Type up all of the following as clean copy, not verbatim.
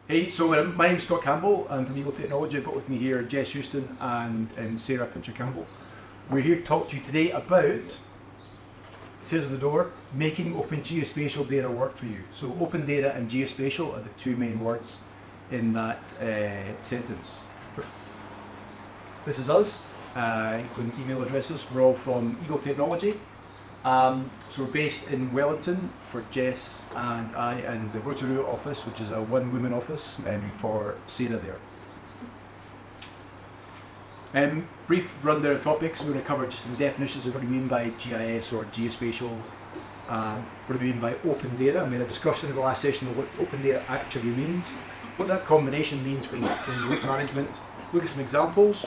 Hey, so my name's Scott Campbell. I'm from Eagle Technology. I've got with me here Jess Houston and Sarah Pincher-Campbell. We're here to talk to you today about, it says on the door, making open geospatial data work for you. So open data and geospatial are the two main words in that sentence. This is us, including email addresses. We're all from Eagle Technology. So we're based in Wellington for Jess and I, and the Rotorua office, which is a one-woman office, for Sarah there. Brief rundown of topics. We're going to cover just some definitions of what we mean by GIS or geospatial. What do we mean by open data? I made a discussion in the last session of what open data actually means, what that combination means for route management. Look at some examples.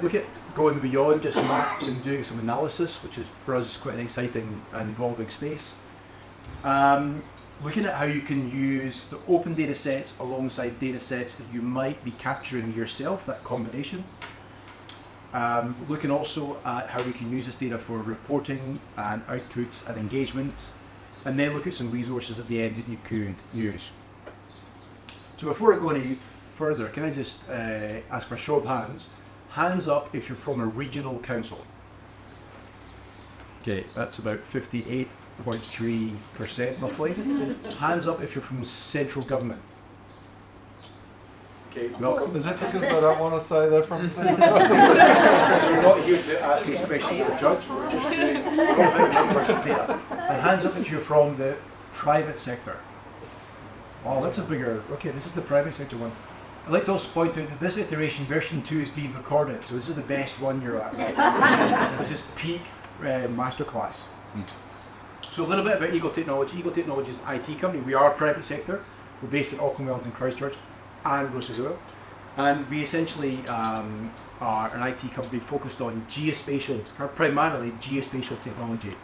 Look at going beyond just maps and doing some analysis, which is for us quite an exciting and involving space. Looking at how you can use the open data sets alongside data sets that you might be capturing yourself, that combination. Looking also at how we can use this data for reporting and outputs and engagement. And then look at some resources at the end that you could use. So before I go any further, can I just ask for a show of hands? Hands up if you're from a regional council. Okay, that's about 58.3% roughly. Hands up if you're from central government. Okay, welcome. Is that because I don't want to say they're from central We're not here to ask these questions to the judge, we're just doing numbers of data. And hands up if you're from the private sector. Wow, that's a bigger, okay, this is the private sector one. I'd like to also point out that this iteration, version 2, is being recorded, so this is the best one you're at. This is peak Masterclass. So a little bit about Eagle Technology. Eagle Technology is an IT company. We are a private sector. We're based in Auckland, Wellington, Christchurch, and Rotorua. And we essentially are an IT company focused on geospatial, or primarily geospatial technology.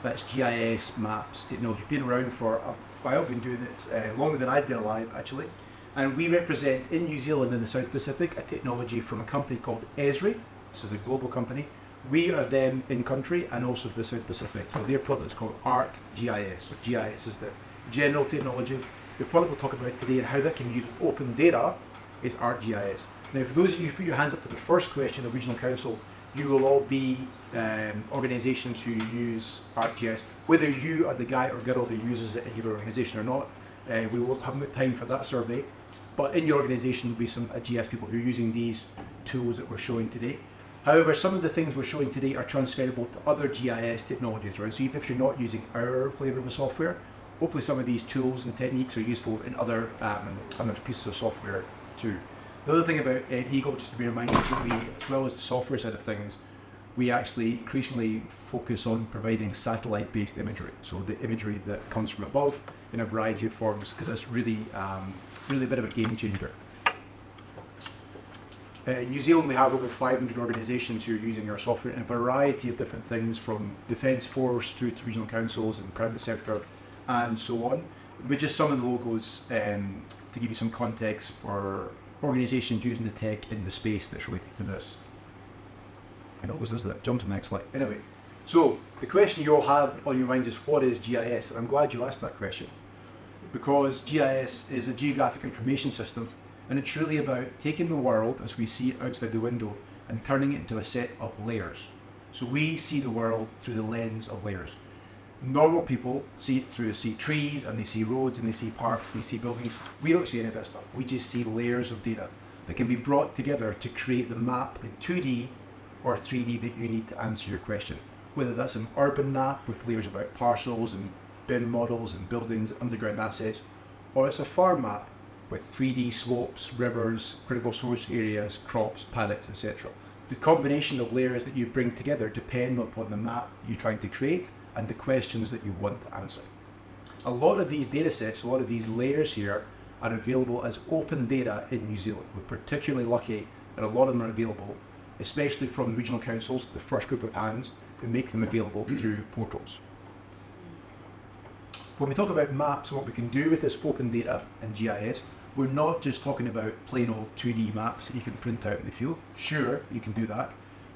That's GIS, maps, technology. Been around for a while, been doing it longer than I've been alive, actually. And we represent in New Zealand and the South Pacific a technology from a company called Esri. This is a global company. We are them in country and also for the South Pacific. So their product is called ArcGIS. So GIS is the general technology. The product we'll talk about today and how that can use open data is ArcGIS. Now, for those of you who put your hands up to the first question of Regional Council, you will all be organisations who use ArcGIS. Whether you are the guy or girl that uses it in your organisation or not, we won't have time for that survey. But in your organisation will be some GIS people who are using these tools that we're showing today. However, some of the things we're showing today are transferable to other GIS technologies, right? So even if you're not using our flavour of the software, hopefully some of these tools and techniques are useful in other pieces of software too. The other thing about Eagle, just to be reminded, is that we, as well as the software side of things, we actually increasingly focus on providing satellite-based imagery. So the imagery that comes from above in a variety of forms, because that's really a bit of a game changer. In New Zealand, we have over 500 organisations who are using our software in a variety of different things, from Defence Force through to regional councils and private sector and so on. But just some of the logos to give you some context for organisations using the tech in the space that's related to this. And what was this that? Jump to the next slide. Anyway, so the question you all have on your minds is, what is GIS? And I'm glad you asked that question, because GIS is a Geographic Information System, and it's really about taking the world as we see it outside the window and turning it into a set of layers. So we see the world through the lens of layers. Normal people see trees, and they see roads, and they see parks, and they see buildings. We don't see any of that stuff. We just see layers of data that can be brought together to create the map in 2D or 3D that you need to answer your question. Whether that's an urban map with layers about parcels and BIM models and buildings, underground assets, or it's a farm map with 3D slopes, rivers, critical source areas, crops, paddocks, etc. The combination of layers that you bring together depend upon the map you're trying to create and the questions that you want to answer. A lot of these data sets, a lot of these layers here are available as open data in New Zealand. We're particularly lucky that a lot of them are available, especially from regional councils, the first group of hands, who make them available through portals. When we talk about maps and what we can do with this open data and GIS, we're not just talking about plain old 2D maps that you can print out in the field. Sure, you can do that.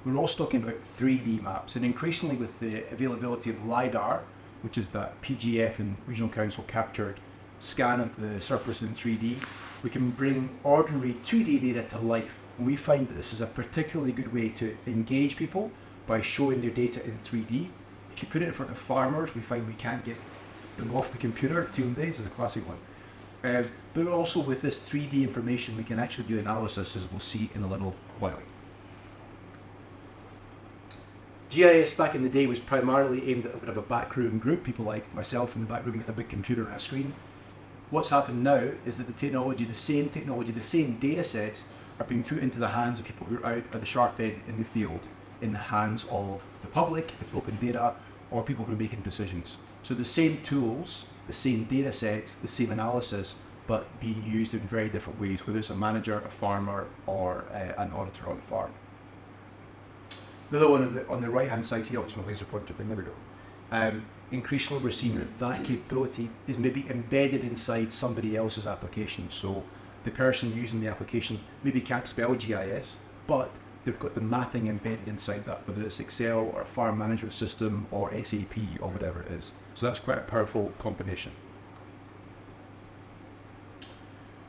We're also talking about 3D maps, and increasingly with the availability of LIDAR, which is that PGF and regional council captured scan of the surface in 3D, we can bring ordinary 2D data to life. And we find that this is a particularly good way to engage people by showing their data in 3D. If you put it in front of farmers, we find we can't get them off the computer. Field days is a classic one. But also with this 3D information, we can actually do analysis, as we'll see in a little while. GIS back in the day was primarily aimed at a bit of a backroom group, people like myself in the back room with a big computer and a screen. What's happened now is that the same data sets are being put into the hands of people who are out at the sharp end in the field, in the hands of the public, with open data, or people who are making decisions. So the same tools, the same data sets, the same analysis, but being used in very different ways, whether it's a manager, a farmer, or an auditor on the farm. The other one on the right-hand side here, which is my laser pointer thing, there we go. Increasingly we're seeing that capability is maybe embedded inside somebody else's application. So the person using the application maybe can't spell GIS, but they've got the mapping embedded inside that, whether it's Excel or a farm management system or SAP or whatever it is. So that's quite a powerful combination.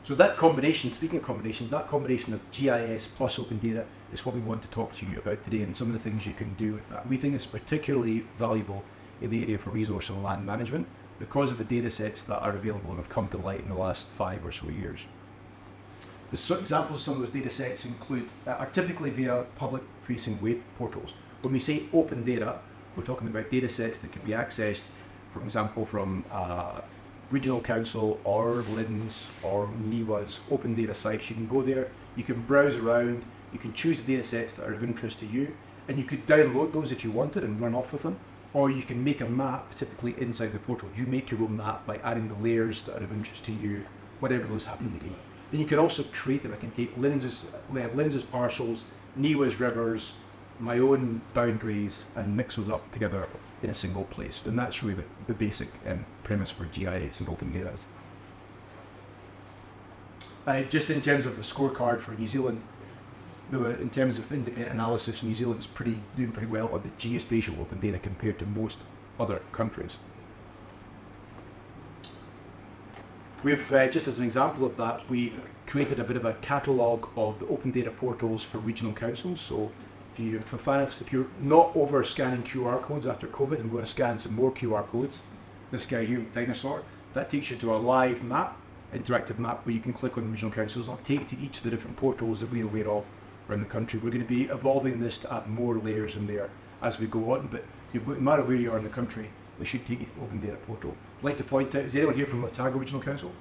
So that combination, speaking of combinations, that combination of GIS plus open data is what we want to talk to you about today, and some of the things you can do with that. We think it's particularly valuable in the area for resource and land management because of the data sets that are available and have come to light in the last 5 or so years. The examples of some of those data sets are typically via public-facing web portals. When we say open data, we're talking about data sets that can be accessed, for example, from regional council or LINZ or NIWA's open data sites. You can go there, you can browse around, you can choose the data sets that are of interest to you, and you could download those if you wanted and run off with them, or you can make a map typically inside the portal. You make your own map by adding the layers that are of interest to you, whatever those happen to be. Then you can also create them. I can take LINZ's parcels, NIWA's rivers, my own boundaries, and mix those up together in a single place. And that's really the basic premise for GIS and open data. Just in terms of the scorecard for New Zealand, in terms of independent analysis, New Zealand's doing pretty well on the geospatial open data compared to most other countries. We've, just as an example of that, we created a bit of a catalogue of the open data portals for regional councils. So if you're not over scanning QR codes after COVID and want to scan some more QR codes, this guy here, Dinosaur, that takes you to a live map, interactive map, where you can click on regional councils and it'll take you to each of the different portals that we're aware of around the country. We're going to be evolving this to add more layers in there as we go on, but no matter where you are in the country, they should take you to the open data portal. I'd like to point out, is anyone here from Otago Regional Council?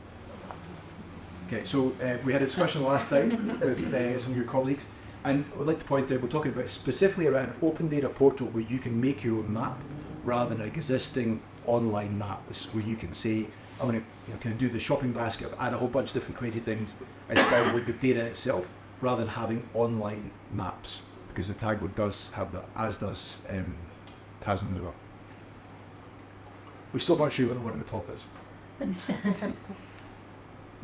Okay, so we had a discussion last time with some of your colleagues, and I'd like to point out, we're talking about specifically around an open data portal where you can make your own map rather than an existing online map. This is where you can say, I'm going to kind of do the shopping basket, add a whole bunch of different crazy things, and download the data itself, rather than having online maps, because Otago does have that, as does Tasman as well. We're still not sure what the top is.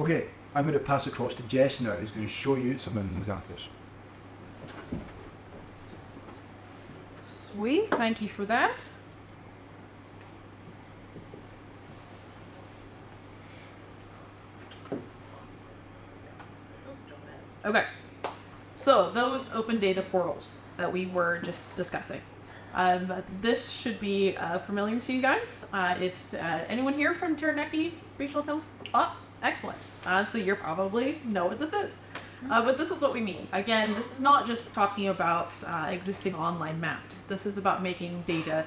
Okay, I'm going to pass across to Jess now, who's going to show you some examples. Sweet, thank you for that. Okay, so those open data portals that we were just discussing. This should be familiar to you guys. If anyone here from Taranaki Regional Council? Oh, excellent. So you probably know what this is. But this is what we mean. Again, this is not just talking about existing online maps. This is about making data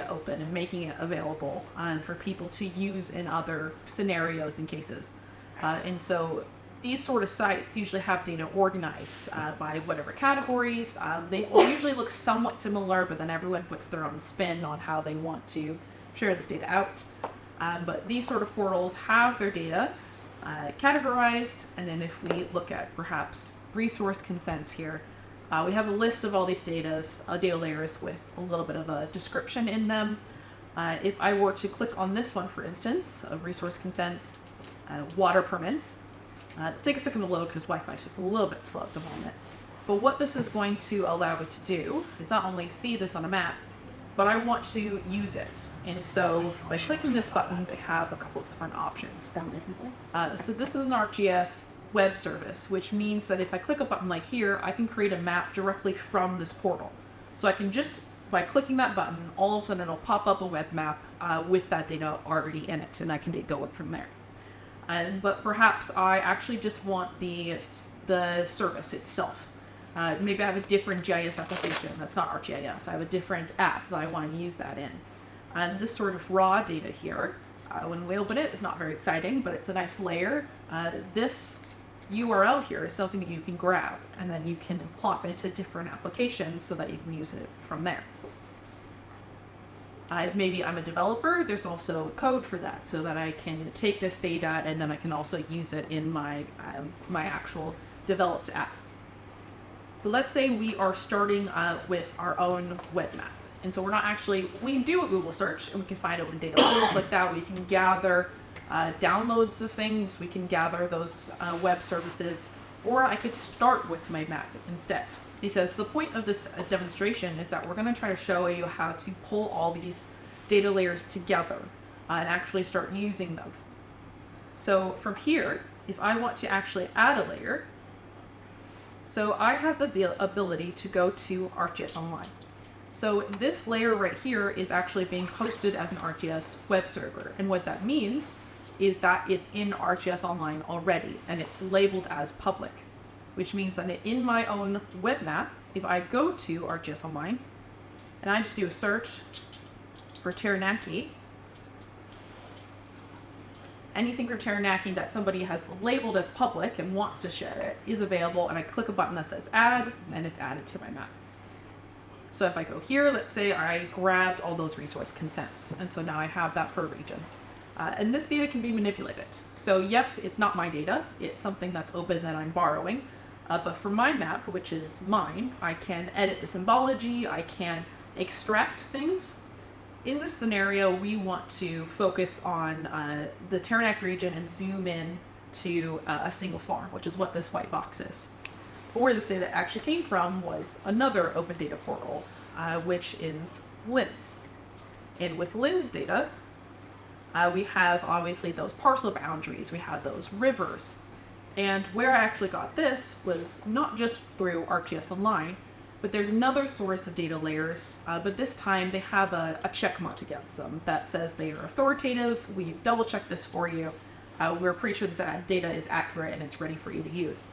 open and making it available for people to use in other scenarios and cases. And so these sort of sites usually have data organized by whatever categories. They usually look somewhat similar, but then everyone puts their own spin on how they want to share this data out. But these sort of portals have their data categorized, and then if we look at perhaps resource consents here, we have a list of all these data layers with a little bit of a description in them. If I were to click on this one, for instance, of resource consents, water permits, take a second to load because Wi-Fi is just a little bit slow at the moment. But what this is going to allow it to do is not only see this on a map, but I want to use it. And so by clicking this button, they have a couple different options. So this is an ArcGIS web service, which means that if I click a button like here, I can create a map directly from this portal. So I can just, by clicking that button, all of a sudden it'll pop up a web map with that data already in it, and I can go it from there. But perhaps I actually just want the service itself. Maybe I have a different GIS application that's not ArcGIS. I have a different app that I want to use that in. And this sort of raw data here, when we open it, it's not very exciting, but it's a nice layer. This URL here is something that you can grab, and then you can plop it to different applications so that you can use it from there. If maybe I'm a developer, there's also code for that, so that I can take this data and then I can also use it in my my actual developed app. But let's say we are starting with our own web map. And so we're not actually, we can do a Google search and we can find open data portals like that. We can gather downloads of things, we can gather those web services, or I could start with my map instead. Because the point of this demonstration is that we're going to try to show you how to pull all these data layers together and actually start using them. So from here, if I want to actually add a layer, so I have the ability to go to ArcGIS Online. So this layer right here is actually being hosted as an ArcGIS web server. And what that means is that it's in ArcGIS Online already, and it's labeled as public, which means that in my own web map, if I go to ArcGIS Online, and I just do a search for Taranaki, anything for Taranaki that somebody has labeled as public and wants to share it is available, and I click a button that says add, and it's added to my map. So if I go here, let's say I grabbed all those resource consents, and so now I have that for a region. And this data can be manipulated. So yes, it's not my data, it's something that's open that I'm borrowing, but for my map, which is mine, I can edit the symbology, I can extract things. In this scenario, we want to focus on the Taranaki region and zoom in to a single farm, which is what this white box is. But where this data actually came from was another open data portal, which is LINZ. And with LINZ data, we have obviously those parcel boundaries, we have those rivers. And where I actually got this was not just through ArcGIS Online, but there's another source of data layers, but this time they have a check mark against them that says they are authoritative. We've double checked this for you. We're pretty sure that data is accurate and it's ready for you to use.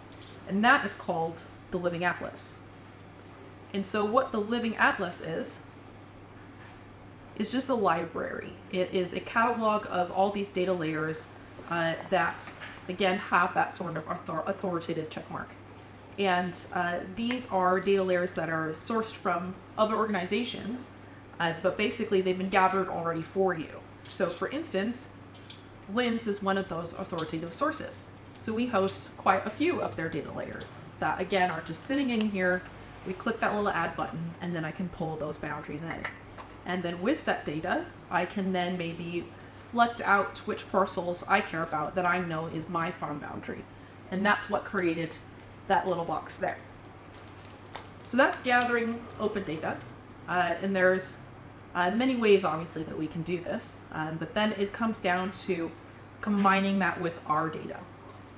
And that is called the Living Atlas. And so what the Living Atlas is just a library. It is a catalog of all these data layers that, again, have that sort of authoritative checkmark. And these are data layers that are sourced from other organizations, but basically they've been gathered already for you. So for instance, LINZ is one of those authoritative sources. So we host quite a few of their data layers that, again, are just sitting in here. We click that little add button, and then I can pull those boundaries in. And then with that data, I can then maybe select out which parcels I care about that I know is my farm boundary. And that's what created that little box there. So that's gathering open data. And there's many ways, obviously, that we can do this. But then it comes down to combining that with our data.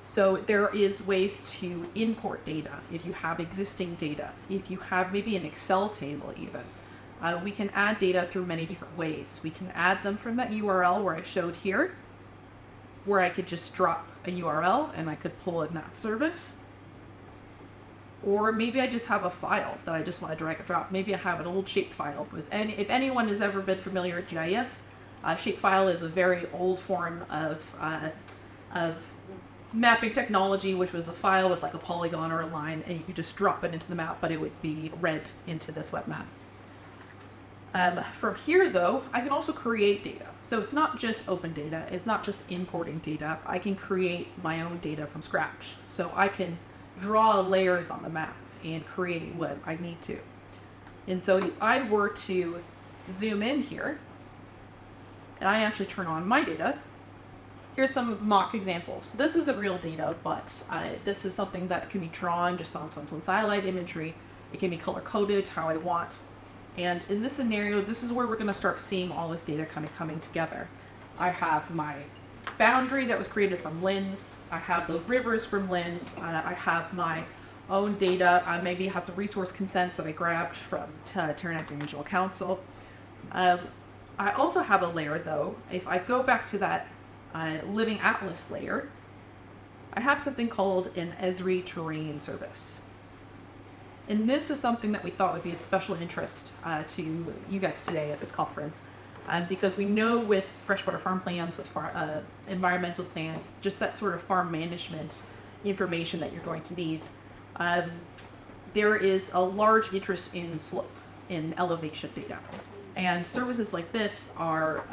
So there is ways to import data if you have existing data, if you have maybe an Excel table even. We can add data through many different ways. We can add them from that URL where I showed here, where I could just drop a URL and I could pull in that service. Or maybe I just have a file that I just want to drag and drop. Maybe I have an old shapefile. If anyone has ever been familiar with GIS, shapefile is a very old form of mapping technology, which was a file with like a polygon or a line, and you could just drop it into the map, but it would be read into this web map. From here, though, I can also create data. So it's not just open data, it's not just importing data. I can create my own data from scratch. So I can draw layers on the map and create what I need to. And so if I were to zoom in here, and I actually turn on my data, here's some mock examples. So this isn't real data, but this is something that can be drawn just on some satellite imagery. It can be color-coded how I want. And in this scenario, this is where we're going to start seeing all this data kind of coming together. I have my boundary that was created from LINZ. I have the rivers from LINZ. I have my own data. Maybe it has the resource consents that I grabbed from Taranaki Regional Council. I also have a layer though. If I go back to that living atlas layer, I have something called an Esri terrain service. And this is something that we thought would be of special interest to you guys today at this conference. Because we know with freshwater farm plans, with environmental plans, just that sort of farm management information that you're going to need, there is a large interest in slope, in elevation data. And services like this are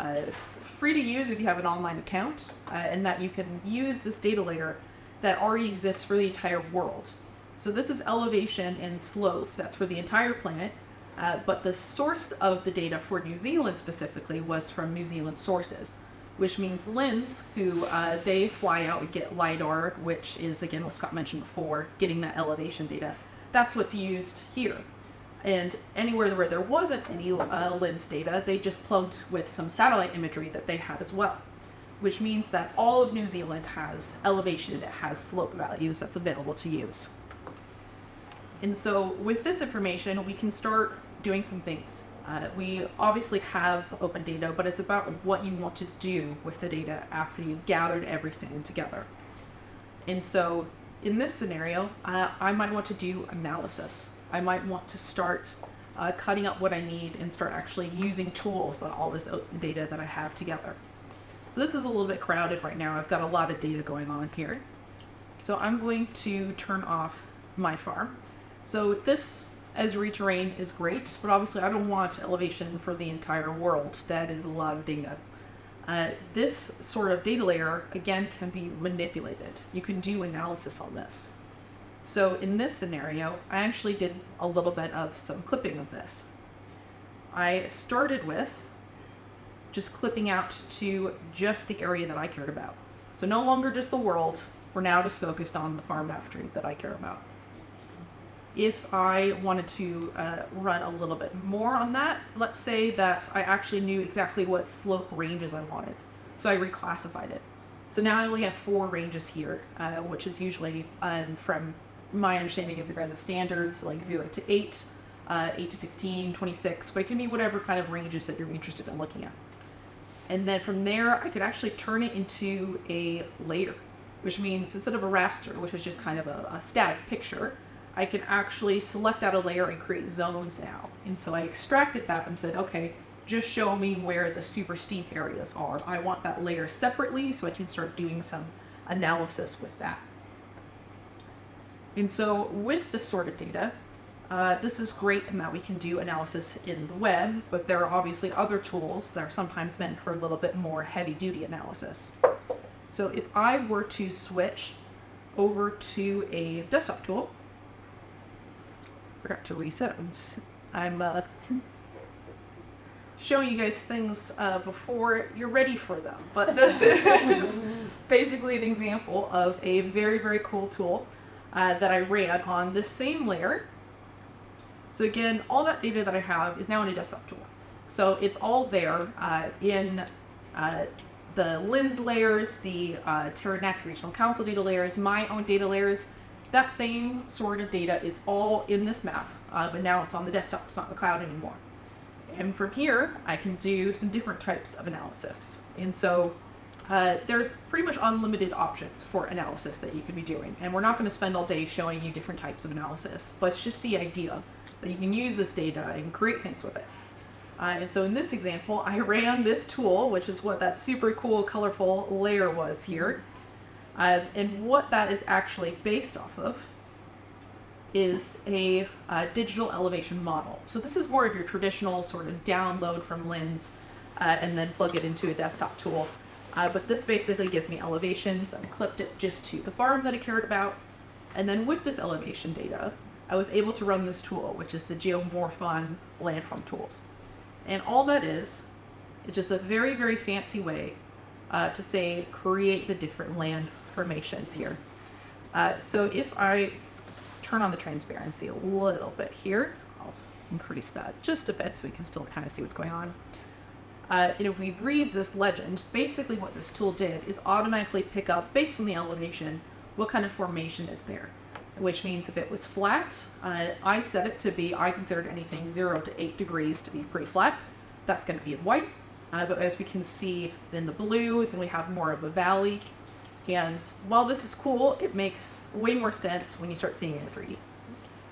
free to use if you have an online account, and that you can use this data layer that already exists for the entire world. So this is elevation and slope, that's for the entire planet, but the source of the data for New Zealand specifically was from New Zealand sources, which means LINZ, who they fly out and get LIDAR, which is, again, what Scott mentioned before, getting that elevation data. That's what's used here. And anywhere where there wasn't any LINZ data, they just plugged with some satellite imagery that they had as well, which means that all of New Zealand has elevation, it has slope values that's available to use. And so with this information, we can start doing some things. We obviously have open data, but it's about what you want to do with the data after you've gathered everything together. And so in this scenario, I might want to do analysis. I might want to start cutting up what I need and start actually using tools on all this open data that I have together. So this is a little bit crowded right now. I've got a lot of data going on here. So I'm going to turn off my farm. So this Esri terrain is great, but obviously I don't want elevation for the entire world. That is a lot of data. This sort of data layer, again, can be manipulated. You can do analysis on this. So in this scenario, I actually did a little bit of some clipping of this. I started with just clipping out to just the area that I cared about. So no longer just the world, we're now just focused on the farm boundary that I care about. If I wanted to run a little bit more on that, let's say that I actually knew exactly what slope ranges I wanted. So I reclassified it. So now I only have 4 ranges here, which is usually from my understanding of the GIS standards, like 0 to 8, 8 to 16, 26, but it can be whatever kind of ranges that you're interested in looking at. And then from there, I could actually turn it into a layer, which means instead of a raster, which is just kind of a static picture, I can actually select out a layer and create zones now. And so I extracted that and said, okay, just show me where the super steep areas are. I want that layer separately so I can start doing some analysis with that. And so with this sort of data, this is great in that we can do analysis in the web, but there are obviously other tools that are sometimes meant for a little bit more heavy-duty analysis. So if I were to switch over to a desktop tool, forgot to reset. I'm showing you guys things before you're ready for them. But this is basically an example of a very, very cool tool that I ran on this same layer. So again, all that data that I have is now in a desktop tool. So it's all there in the LINZ layers, the Taranaki Regional Council data layers, my own data layers. That same sort of data is all in this map, but now it's on the desktop, it's not in the cloud anymore. And from here, I can do some different types of analysis. And so there's pretty much unlimited options for analysis that you can be doing. And we're not going to spend all day showing you different types of analysis, but it's just the idea that you can use this data and create things with it. And so in this example, I ran this tool, which is what that super cool, colorful layer was here. And what that is actually based off of is a digital elevation model. So this is more of your traditional sort of download from LINZ and then plug it into a desktop tool. But this basically gives me elevations. I clipped it just to the farm that I cared about. And then with this elevation data, I was able to run this tool, which is the geomorphon landform tools. And all that is just a very, very fancy way to say create the different land formations here. So if I turn on the transparency a little bit here, I'll increase that just a bit so we can still kind of see what's going on. And if we read this legend, basically what this tool did is automatically pick up, based on the elevation, what kind of formation is there. Which means if it was flat, I set it to be, I considered anything 0 to 8 degrees to be pretty flat. That's going to be in white. But as we can see in the blue, then we have more of a valley. And while this is cool, it makes way more sense when you start seeing it in 3D.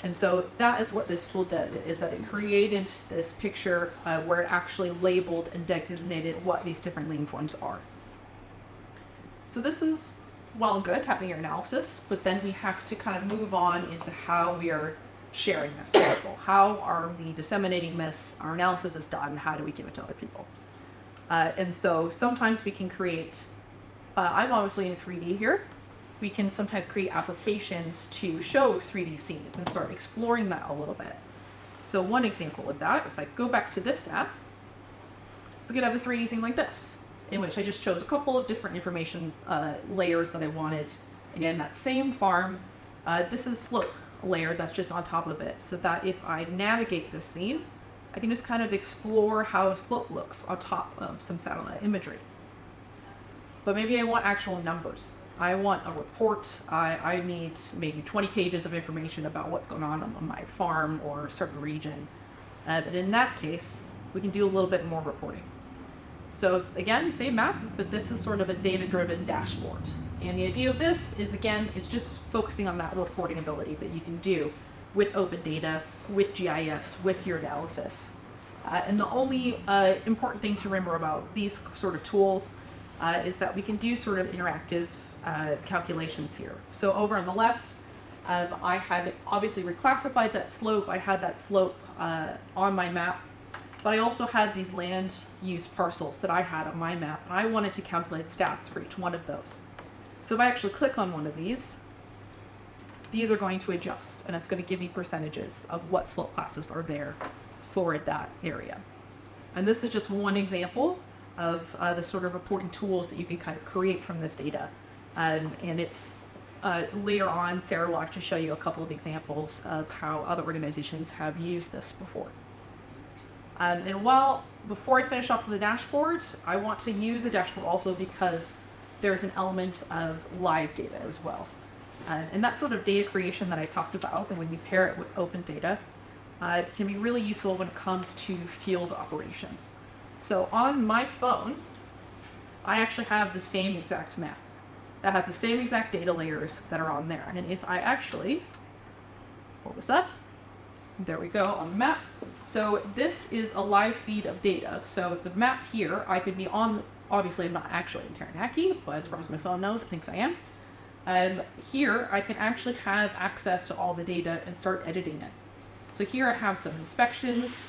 And so that is what this tool did, is that it created this picture where it actually labeled and designated what these different lean forms are. So this is well and good, having your analysis, but then we have to kind of move on into how we are sharing this to people. How are we disseminating this? Our analysis is done. How do we give it to other people? And so sometimes we can create, I'm obviously in 3D here. We can sometimes create applications to show 3D scenes and start exploring that a little bit. So one example of that, if I go back to this tab, is I could have a 3D scene like this, in which I just chose a couple of different information layers that I wanted. Again, that same farm, this is slope layer that's just on top of it, so that if I navigate this scene, I can just kind of explore how a slope looks on top of some satellite imagery. But maybe I want actual numbers. I want a report. I need maybe 20 pages of information about what's going on my farm or a certain region. But in that case, we can do a little bit more reporting. So again, same map, but this is sort of a data-driven dashboard. And the idea of this is, again, is just focusing on that reporting ability that you can do with open data, with GIS, with your analysis. And the only important thing to remember about these sort of tools is that we can do sort of interactive calculations here. So over on the left, I had obviously reclassified that slope. I had that slope on my map, but I also had these land use parcels that I had on my map, and I wanted to calculate stats for each one of those. So if I actually click on one of these are going to adjust, and it's going to give me percentages of what slope classes are there for that area. And this is just one example of the sort of reporting tools that you can kind of create from this data. And it's later on, Sarah will actually show you a couple of examples of how other organizations have used this before. And before I finish off with the dashboard, I want to use the dashboard also because there's an element of live data as well. And that sort of data creation that I talked about, and when you pair it with open data, it can be really useful when it comes to field operations. So on my phone, I actually have the same exact map that has the same exact data layers that are on there. And if I actually pull this up, there we go on the map. So this is a live feed of data. So the map here, I could be on, obviously I'm not actually in Taranaki, but as far as my phone knows, it thinks I am. Here, I can actually have access to all the data and start editing it. So here I have some inspections.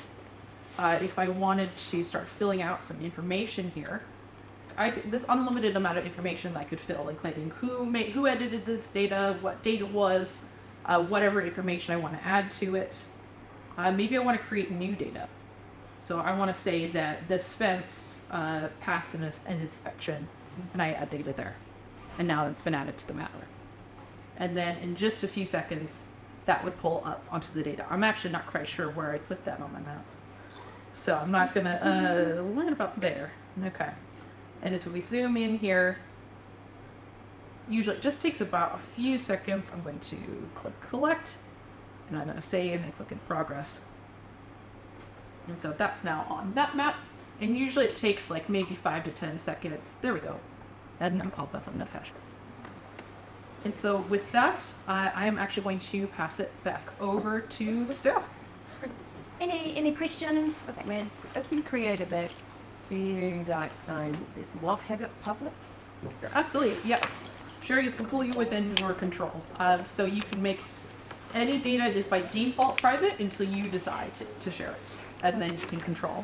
If I wanted to start filling out some information here, this unlimited amount of information that I could fill, including who edited this data, what date it was, whatever information I want to add to it. Maybe I want to create new data. So I want to say that this fence passed an inspection, and I add data there. And now it's been added to the map. And then in just a few seconds, that would pull up onto the data. I'm actually not quite sure where I put that on my map. So I'm not gonna, what about there? Okay. And as we zoom in here, usually it just takes about a few seconds. I'm going to click collect, and I'm gonna save and click in progress. And so that's now on that map. And usually it takes like maybe 5 to 10 seconds. There we go. And then pop that on the dashboard. And so with that, I am actually going to pass it back over to Sarah. Any questions? Okay, if we created that, this will have it public? Absolutely, yeah. Sharing is completely within your control. So you can make any data is by default private until you decide to share it, and then you can control.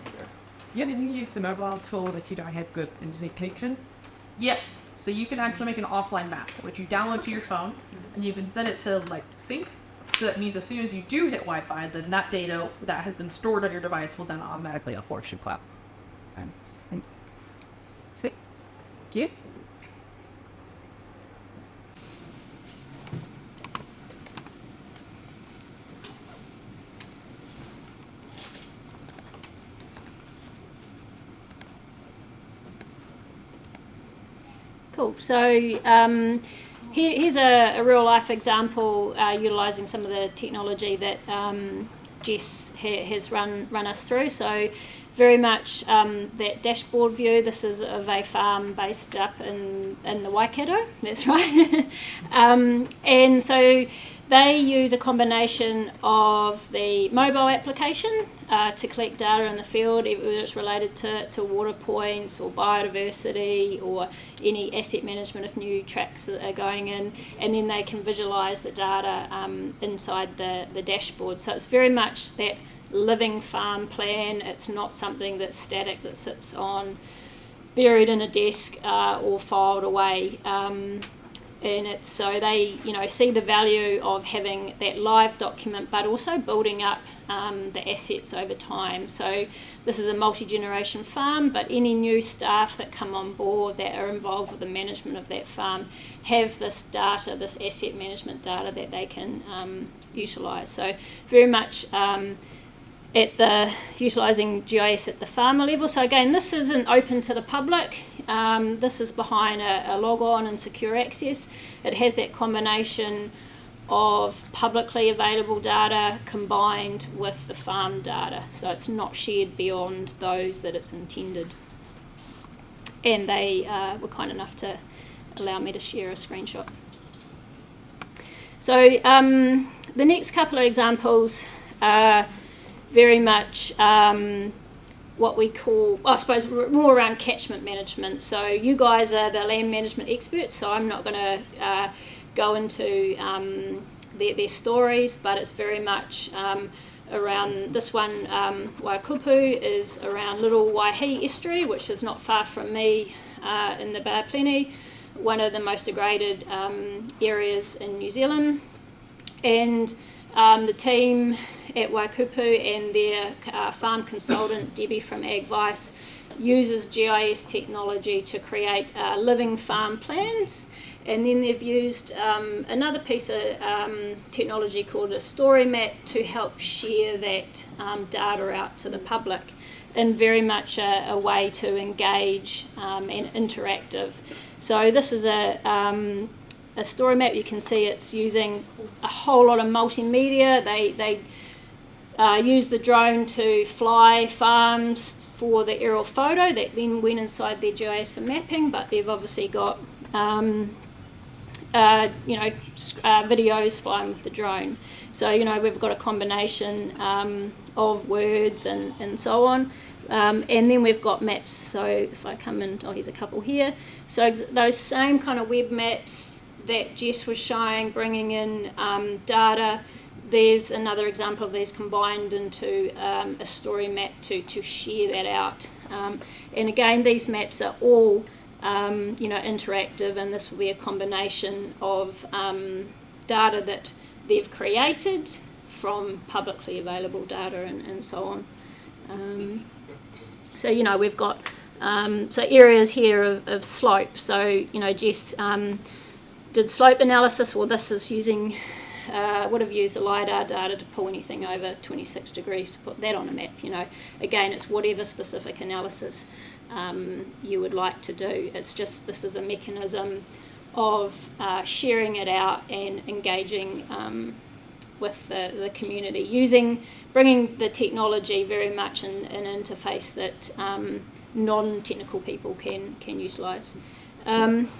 Yeah, can you use the mobile tool if you don't have good internet connection? Yes, so you can actually make an offline map, which you download to your phone, and you can send it to like sync. So that means as soon as you do hit Wi-Fi, then that data that has been stored on your device will then automatically upload to cloud. Thank you. Cool. So here's a real life example utilising some of the technology that Jess has run us through. So very much that dashboard view. This is of a farm based up in the Waikato. That's right. And so they use a combination of the mobile application to collect data in the field, whether it's related to water points or biodiversity or any asset management if new tracks are going in, and then they can visualise the data inside the dashboard. So it's very much that living farm plan. It's not something that's static that sits on buried in a desk or filed away. And it's so they, see the value of having that live document, but also building up the assets over time. So this is a multi-generation farm, but any new staff that come on board that are involved with the management of that farm have this data, this asset management data that they can utilise. So very much at the utilising GIS at the farmer level. So again, this isn't open to the public. This is behind a log on and secure access. It has that combination of publicly available data combined with the farm data. So it's not shared beyond those that it's intended. And they were kind enough to allow me to share a screenshot. So the next couple of examples are very much what we call, I suppose, more around catchment management. So you guys are the land management experts, so I'm not going to go into their stories, but it's very much around this one. Waikupu is around Little Waihi Estuary, which is not far from me in the Bay of Plenty, one of the most degraded areas in New Zealand. And the team at Waikupu and their farm consultant, Debbie from AgVice, uses GIS technology to create living farm plans. And then they've used another piece of technology called a story map to help share that data out to the public in very much a way to engage and interactive. So this is a story map. You can see it's using a whole lot of multimedia. They use the drone to fly farms for the aerial photo that then went inside their GIS for mapping, but they've obviously got videos flying with the drone. So we've got a combination of words and so on. And then we've got maps. So if I come in, here's a couple here. So those same kind of web maps that Jess was showing, bringing in data. There's another example of these combined into a story map to share that out. And again, these maps are all interactive, and this will be a combination of data that they've created from publicly available data and so on. So we've got so areas here of slope. So Jess did slope analysis. Well, this is using would have used the LIDAR data to pull anything over 26 degrees to put that on a map. Again, it's whatever specific analysis you would like to do. It's just this is a mechanism of sharing it out and engaging with the community, bringing the technology very much in an interface that non-technical people can utilise.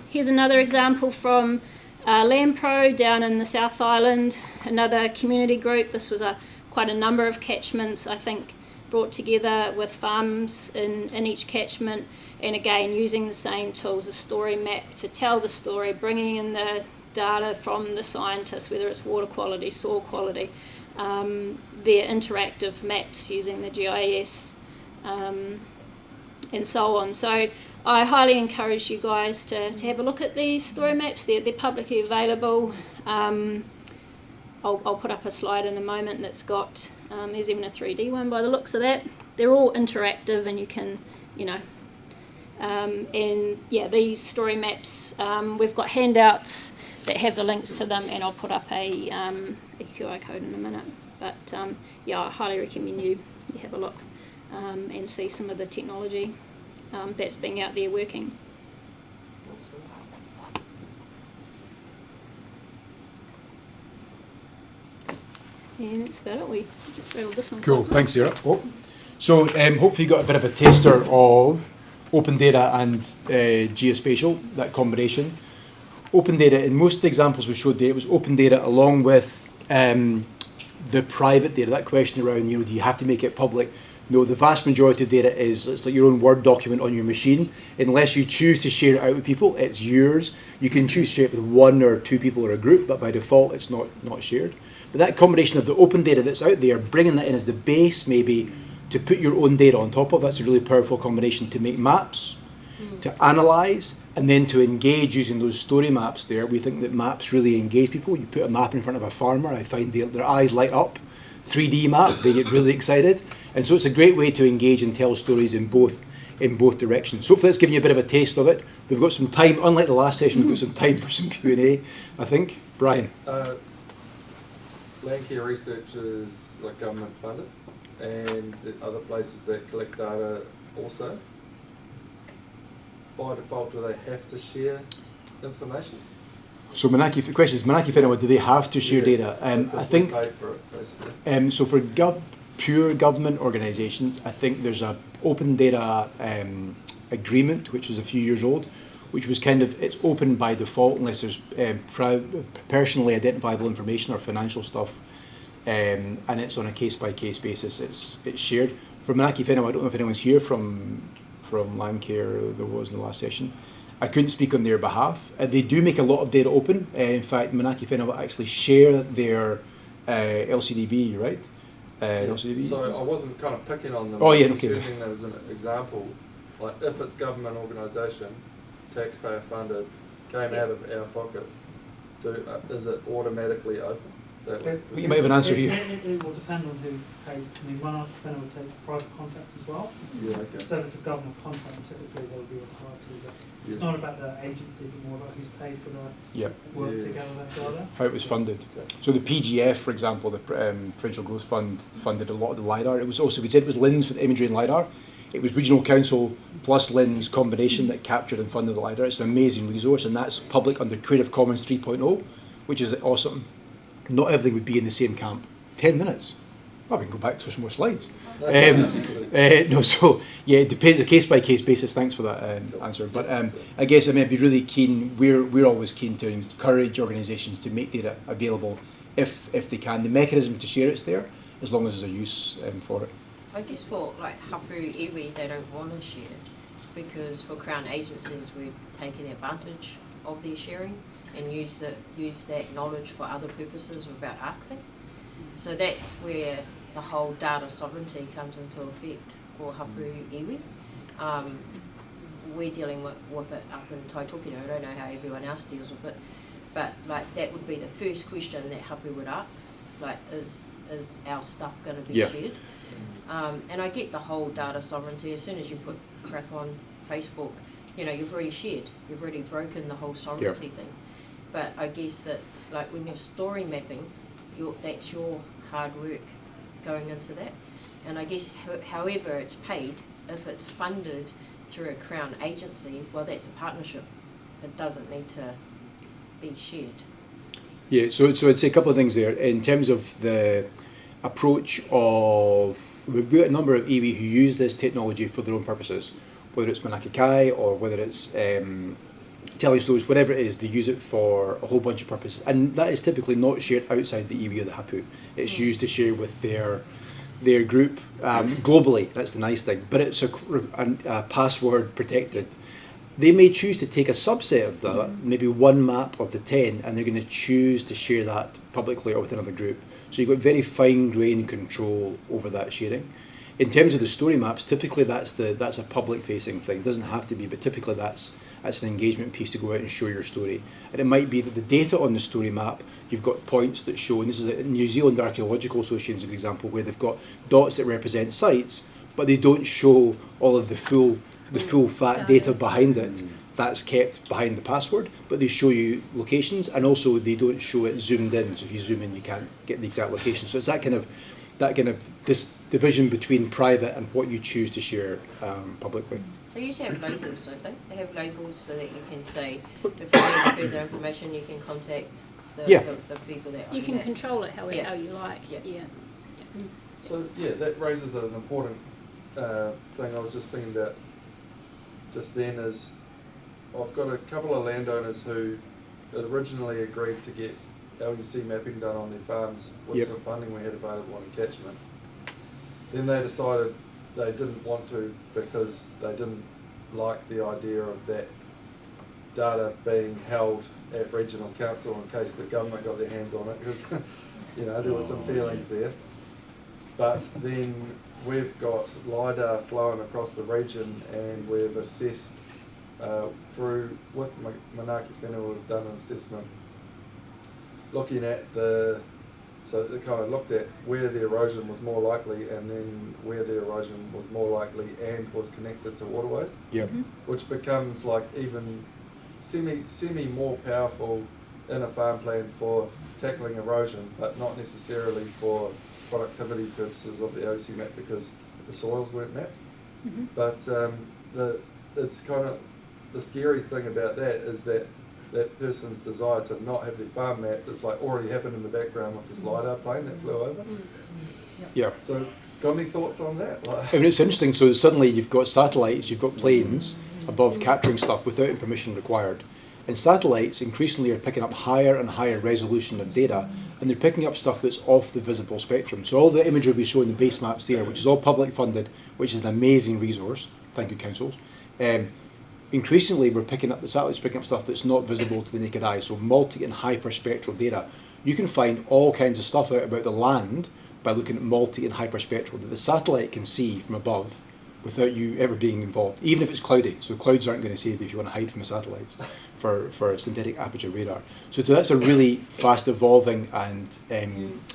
Here's another example from LandPro down in the South Island, another community group. This was quite a number of catchments, I think, brought together with farms in each catchment, and again using the same tools, a story map to tell the story, bringing in the data from the scientists, whether it's water quality, soil quality, their interactive maps using the GIS, and so on. So I highly encourage you guys to have a look at these story maps. They're publicly available. I'll put up a slide in a moment that's got, there's even a 3D one by the looks of that. They're all interactive, and you can, and yeah, these story maps, we've got handouts that have the links to them, and I'll put up a QR code in a minute. But yeah, I highly recommend you have a look and see some of the technology that's being out there working. And that's about it. We rattled this one. Cool, thanks Sarah. Oh. So hopefully you got a bit of a taster of open data and geospatial, that combination. Open data, in most of the examples we showed there, it was open data along with the private data, that question around, do you have to make it public? No, the vast majority of data it's like your own Word document on your machine. Unless you choose to share it out with people, it's yours. You can choose to share it with 1 or 2 people or a group, but by default, it's not shared. But that combination of the open data that's out there, bringing that in as the base maybe to put your own data on top of, that's a really powerful combination to make maps, to analyse, and then to engage using those story maps there. We think that maps really engage people. You put a map in front of a farmer, I find their eyes light up. 3D map, they get really excited. And so it's a great way to engage and tell stories in both directions. So hopefully that's given you a bit of a taste of it. We've got some time, unlike the last session, we've got some time for some Q&A, I think. Brian. Land care research is like government funded, and the other places that collect data also. By default, do they have to share information? So Manaki, the question is, Manaki Whenua, do they have to share data? I think, pay for it, basically. so for pure government organisations, I think there's a open data agreement, which was a few years old, which was it's open by default unless there's personally identifiable information or financial stuff, and it's on a case-by-case basis, it's shared. For Manaki Whenua, I don't know if anyone's here from Landcare, there was in the last session. I couldn't speak on their behalf. They do make a lot of data open. In fact, Manaki Whenua actually share their LCDB, right? LCDB? So I wasn't kind of picking on them. Oh yeah, just okay. using them as an example. Like if it's government organisation, taxpayer funded, came out of our pockets, is it automatically open? You might have an answer here. It will depend on who paid. I mean, one defender will take private contracts as well. Yeah, okay. So if it's a government contract, typically they'll be required to. But it's not about the agency, but more about who's paid for the work to gather that data. How it was funded. So the PGF, for example, the Provincial Growth Fund, funded a lot of the LIDAR. It was also, we said it was LINZ with imagery and LIDAR. It was Regional Council plus LINZ combination that captured and funded the LIDAR. It's an amazing resource, and that's public under Creative Commons 3.0, which is awesome. Not everything would be in the same camp. 10 minutes. Well, we can go back to some more slides. No, so yeah, it depends, a case-by-case basis. Thanks for that answer. But I guess I'd be really keen, we're always keen to encourage organisations to make data available if they can. The mechanism to share it's there, as long as there's a use for it. I guess for like hapu iwi, they don't want to share, because for Crown agencies we've taken advantage of their sharing and use that knowledge for other purposes without asking. So that's where the whole data sovereignty comes into effect for hapu iwi. We're dealing with it up in Taitokito. I don't know how everyone else deals with it, but like that would be the first question that hapu would ask. Like, is our stuff going to be shared? And I get the whole data sovereignty. As soon as you put crap on Facebook, you've already shared. You've already broken the whole sovereignty thing. But I guess it's like when you're story mapping, that's your hard work going into that. And I guess however it's paid, if it's funded through a Crown agency, well, that's a partnership. It doesn't need to be shared. Yeah, so I'd say a couple of things there. In terms of the approach of, we've got a number of iwi who use this technology for their own purposes, whether it's Manaki Kai or whether it's telling stories, whatever it is, they use it for a whole bunch of purposes. And that is typically not shared outside the iwi or the hapu. It's used to share with their group globally. That's the nice thing. But it's a password protected. They may choose to take a subset of that, maybe one map of the 10, and they're going to choose to share that publicly or with another group. So you've got very fine-grained control over that sharing. In terms of the story maps, typically that's a public-facing thing. It doesn't have to be, but typically that's an engagement piece to go out and show your story. And it might be that the data on the story map, you've got points that show, and this is a New Zealand Archaeological Association as an example, where they've got dots that represent sites, but they don't show all of the full fat data behind it. That's kept behind the password, but they show you locations, and also they don't show it zoomed in. So if you zoom in, you can't get the exact location. So it's that kind of this division between private and what you choose to share publicly. They usually have labels, don't they? They have labels so that you can say, if you need further information, you can contact the people that You own can that. control it Yeah. how you like. Yeah. Yeah. So yeah, that raises an important thing I was just thinking about just then is I've got a couple of landowners who had originally agreed to get LUC mapping done on their farms with some funding we had available on a catchment. Then they decided they didn't want to because they didn't like the idea of that data being held at regional council in case the government got their hands on it, because you know there were some feelings there. But then we've got LIDAR flowing across the region, and we've assessed through with Manaki Whenua, we've done an assessment looking at so they kind of looked at where the erosion was more likely, and then where the erosion was more likely and was connected to waterways. Yep. Which becomes like even semi more powerful in a farm plan for tackling erosion, but not necessarily for productivity purposes of the OC map because the soils weren't mapped. But it's kind of the scary thing about that is that that person's desire to not have their farm mapped, it's like already happened in the background with this LIDAR plane that flew over. Yeah. So, got any thoughts on that? I mean, it's interesting. So suddenly you've got satellites, you've got planes above capturing stuff without permission required. And satellites increasingly are picking up higher and higher resolution of data, and they're picking up stuff that's off the visible spectrum. So all the imagery we show in the base maps there, which is all public funded, which is an amazing resource, thank you councils, increasingly we're picking up, the satellites picking up stuff that's not visible to the naked eye, so multi and hyperspectral data. You can find all kinds of stuff out about the land by looking at multi and hyperspectral that the satellite can see from above without you ever being involved, even if it's cloudy. So clouds aren't going to save you if you want to hide from the satellites for synthetic aperture radar. So that's a really fast evolving and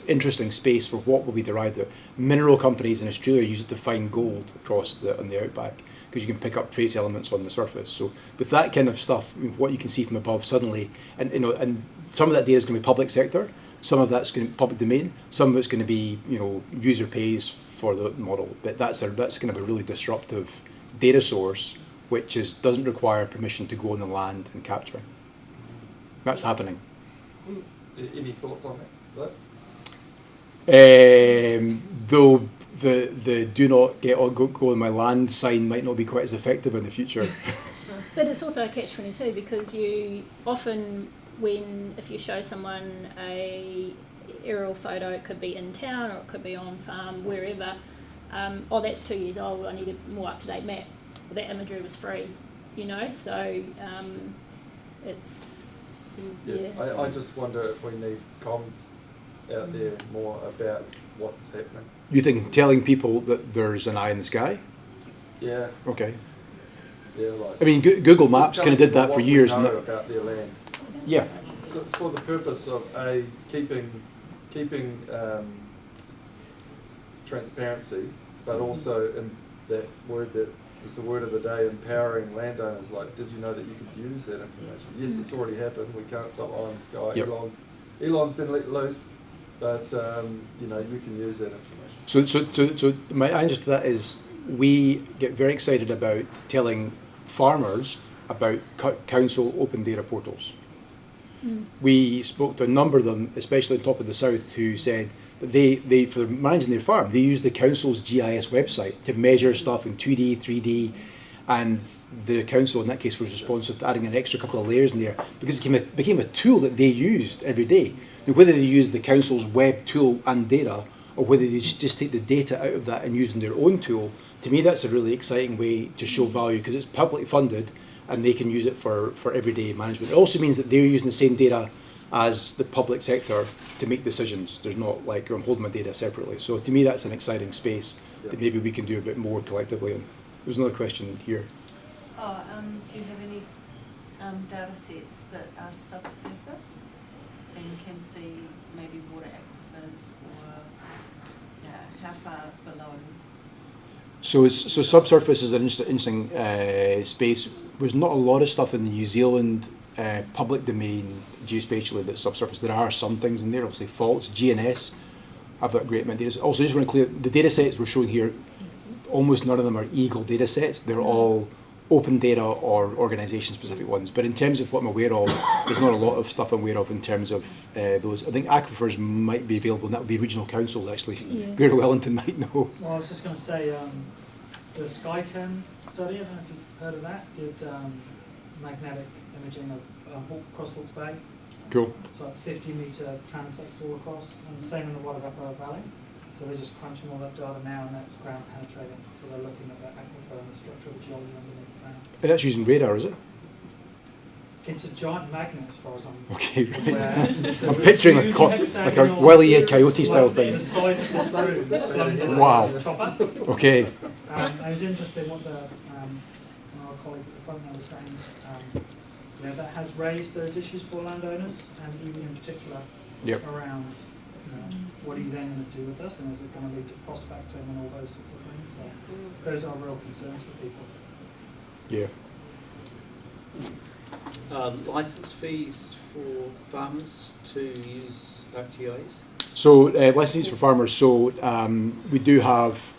interesting space for what will be derived there. Mineral companies in Australia use it to find gold across on the outback, because you can pick up trace elements on the surface. So with that kind of stuff, what you can see from above suddenly, and and some of that data is going to be public sector, some of that's going to be public domain, some of it's going to be user pays for the model. But that's kind of a really disruptive data source, which doesn't require permission to go on the land and capture. That's happening. Any thoughts on that? Though the do not go on my land sign might not be quite as effective in the future. But it's also a catch-22 because you often, if you show someone a aerial photo, it could be in town or it could be on farm, wherever, oh that's 2 years old, I need a more up-to-date map. Well, that imagery was free, so it's, I just wonder if we need comms out there more about what's happening. You think telling people that there's an eye in the sky? Yeah. Okay. Yeah, like. I mean, Google Maps kind of did that for years. What we know about their land. Yeah. So for the purpose of keeping transparency, but also in that word that is the word of the day, empowering landowners. Like, did you know that you could use that information? Yes, it's already happened. We can't stop eye in the sky. Yep. Elon's been let loose, but you can use that information. So my answer to that is we get very excited about telling farmers about council open data portals. We spoke to a number of them, especially on top of the south, who said that they for managing their farm, they use the council's GIS website to measure stuff in 2D, 3D, and the council in that case was responsive to adding an extra couple of layers in there because it became a tool that they used every day. Now, whether they use the council's web tool and data, or whether they just take the data out of that and use in their own tool, to me that's a really exciting way to show value because it's publicly funded and they can use it for everyday management. It also means that they're using the same data as the public sector to make decisions. There's not like I'm holding my data separately. So to me that's an exciting space that maybe we can do a bit more collectively. And there's another question here. Do you have any data sets that are subsurface and can see maybe water aquifers or how far below? So subsurface is an interesting space. There's not a lot of stuff in the New Zealand public domain geospatially that's subsurface. There are some things in there, obviously faults. GNS have got a great amount of data. Also, just want to clear, the data sets we're showing here, almost none of them are Eagle data sets. They're all open data or organisation-specific ones. But in terms of what I'm aware of, there's not a lot of stuff I'm aware of in terms of those. I think aquifers might be available, and that would be regional councils actually. Yeah. Greater Wellington might know. Well, I was just going to say, the SkyTem study, I don't know if you've heard of that, did magnetic imaging of across Hawke's Bay. Cool. So like 50-metre transects all across, and the same in the Wairarapa Valley. So they're just crunching all that data now, and that's ground penetrating. So they're looking at the aquifer and the structure of the geology underneath the ground. And that's using radar, is it? It's a giant magnet as far as I'm Okay, aware. right. It's a I'm picturing huge like a hexagonal- Wile E. Coyote style like thing. The size of this room is slung below Wow. the chopper. Okay. It was interesting what one of our colleagues at the front there was saying. That has raised those issues for landowners, and even in particular around what are you then going to do with this, and is it going to lead to prospecting and all those sorts of things. So those are real concerns for people. Yeah. License fees for farmers to use ArcGIS? So licenses for farmers. So we do have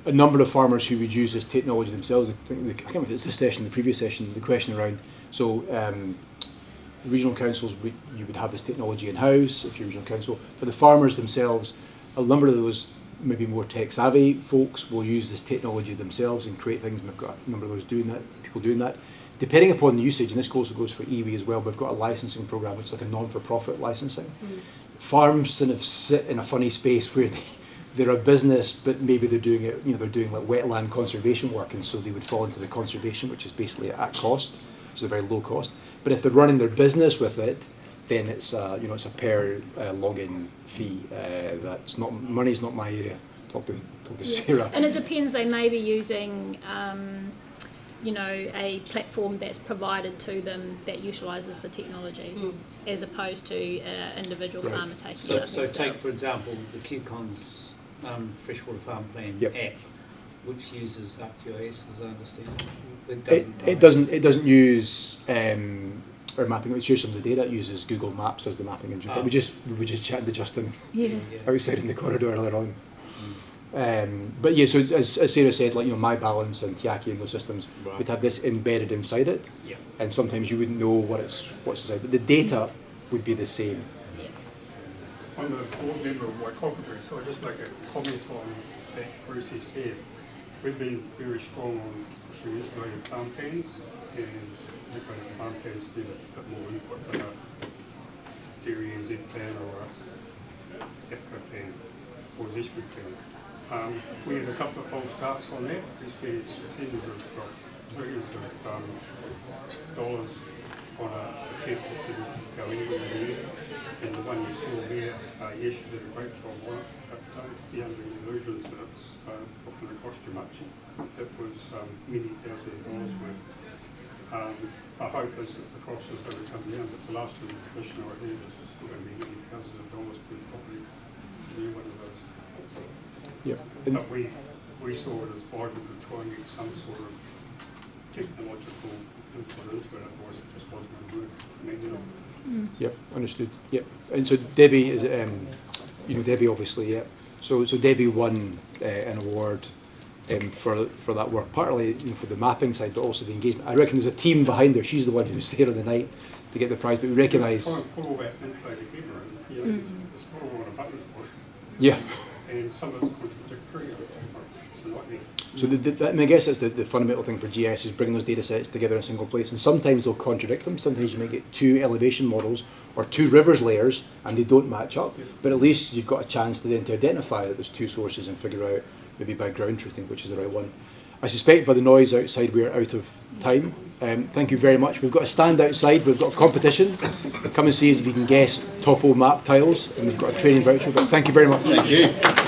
a number of farmers who would use this technology themselves. I can't remember if it's this session, the previous session, the question around. So regional councils, you would have this technology in-house if you're regional council. For the farmers themselves, a number of those maybe more tech-savvy folks will use this technology themselves and create things. We've got a number of those doing that, people doing that. Depending upon the usage, and this also goes for iwi as well, we've got a licensing program which is like a non-for-profit licensing. Farms sort of sit in a funny space where they're a business, but maybe they're doing it, they're doing like wetland conservation work, and so they would fall into the conservation, which is basically at cost, so very low cost. But if they're running their business with it, then it's it's a per login fee. That's not money's not my area. Talk to Sarah. And it depends. They may be using a platform that's provided to them that utilises the technology, as opposed to an individual farmer taking it up So themselves. take, for example, the QCon's Freshwater Farm Plan app, which uses ArcGIS, as I understand. It doesn't use our mapping. It's used some of the data. It uses Google Maps as the mapping engine. We were just chatting to Justin outside in the corridor earlier on. But yeah, so as Sarah said, like My Balance and Tiaki and those systems would have this embedded inside it, and sometimes you wouldn't know what's inside, but the data would be the same. I'm a board member of Waikokapuri, so I just make a comment on that process there. We've been very strong on pushing integrated farm plans, and integrated farm plans need a bit more input than a dairy NZ plan or a AFCO plan or a ZESPI plan. We had a couple of false starts on that. We spent zillions of dollars on a attempt that didn't go anywhere near. And the one you saw there, yes, you did a great job on it, but don't be under the illusions that it's not going to cost you much. It was many thousands of dollars worth. Our hope is that the cost is going to come down, but the last information I heard is still going to be many thousands of dollars per property to do one of those. Yeah. But we saw it as vital to try and get some sort of technological input into it, otherwise it just wasn't going to work manually. Yep, understood. Yep, and so Debbie is, Debbie obviously, So Debbie won an award for that work, partly for the mapping side, but also the engagement. I reckon there's a team behind her. She's the one who was there on the night to get the prize, but we recognise. Put all that info together, and it's not all on a button push. Yeah. And some of it's contradictory. It's a nightmare. So I guess that's the fundamental thing for GIS is bringing those data sets together in a single place, and sometimes they'll contradict them. Sometimes you might get two elevation models or two rivers layers and they don't match up, but at least you've got a chance to then to identify that there's two sources and figure out maybe by ground truthing which is the right one. I suspect by the noise outside we're out of time. Thank you very much. We've got a stand outside, we've got a competition. Come and see us if you can guess topo map tiles, and we've got a training voucher, but thank you very much. Thank you.